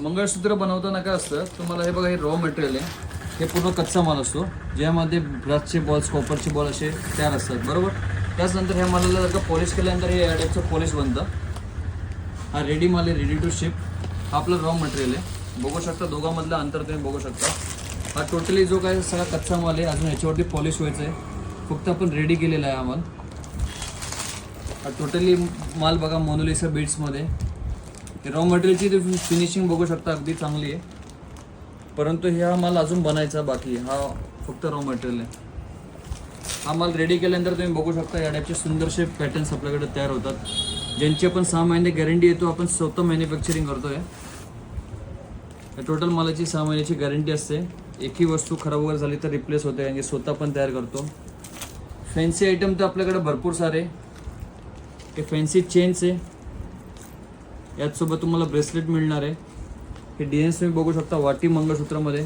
मंगळसूत्र बनवताना काय असतं, तुम्हाला हे बघा, हे रॉ मटेरियल आहे, हे पूर्ण कच्चा माल असतो ज्यामध्ये ब्रासचे बॉल्स, कॉपरचे बॉल असे तयार असतात बरोबर. त्याचनंतर ह्या मालाला जर का पॉलिश केल्यानंतर हे या टाईपचं पॉलिश बनतं. हा रेडी माल आहे, रेडी टू शिप. हा आपलं रॉ मटेरियल आहे, बघू शकता दोघांमधलं अंतर तुम्ही बघू शकता. हा टोटली जो काय सगळा कच्चा माल आहे, अजून याच्यावरती पॉलिश व्हायचं आहे, फक्त आपण रेडी केलेला आहे हा माल. हा टोटली माल बघा मोनालिसा बीट्समध्ये. रॉ मटेरियलची फिनिशिंग बघू शकता अगदी चांगली आहे, परंतु हा माल अजून बनायचा बाकी आहे. हा फक्त रॉ मटेरियल आहे. हा माल रेडी केल्यानंतर तुम्ही बघू शकता या टाईपचे सुंदरसे पॅटर्न्स आपल्याकडे तयार होतात, ज्यांची आपण 6 महिने गॅरंटी येतो. आपण स्वतः मॅन्युफॅक्चरिंग करतोय. टोटल मालाची 6 महिन्याची गॅरंटी असते. एकही वस्तू खराब वगैरे झाली तर रिप्लेस होते, आणि स्वतः पण तयार करतो. फॅन्सी आयटम तर आपल्याकडे भरपूर सारे. हे फॅन्सी चेन्स आहे, याचसोबत तुम्हाला ब्रेसलेट मिळणार आहे. हे डिझाईन्स तुम्ही बघू शकता, वाटी मंगळसूत्रामध्ये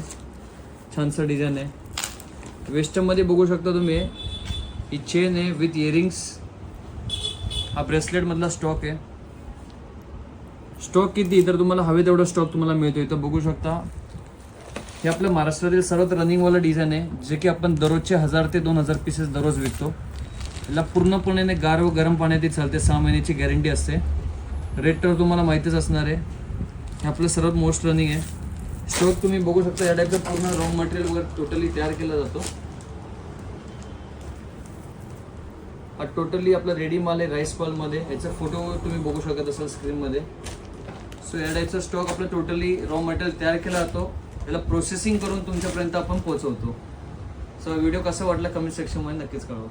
छानसं डिझाईन आहे. वेस्टर्नमध्ये बघू शकता तुम्ही, ही चेन आहे विथ इयरिंग्स. हा ब्रेसलेटमधला स्टॉक आहे. स्टॉक किती, तर तुम्हाला हवे तेवढा स्टॉक तुम्हाला मिळतो. इथं बघू शकता, हे आपल्या महाराष्ट्रातील सर्वात रनिंगवाला डिझाईन आहे, जे की आपण दररोजचे 1000 ते 2000 पीसेस दररोज विकतो. याला पूर्णपणे गार व गरम पाण्यातही चालते. 6 महिन्याची गॅरंटी असते. रेट तर तुम्हाला माहितीच असणार आहे. हे आपलं सर्वात मोस्ट रनिंग आहे. स्टॉक तुम्ही बघू शकता, या टाईपचं पूर्ण रॉ मटेरियल वगैरे टोटली तयार केला जातो. हा टोटली आपला रेडी माल आहे राईस बॉलमध्ये. याचा फोटो तुम्ही बघू शकत असाल स्क्रीनमध्ये. सो या टाईपचा स्टॉक आपला टोटली रॉ मटेरियल तयार केला जातो. याला प्रोसेसिंग करून तुमच्यापर्यंत आपण पोहोचवतो. सो व्हिडिओ कसा वाटला कमेंट सेक्शनमध्ये नक्कीच कळवा.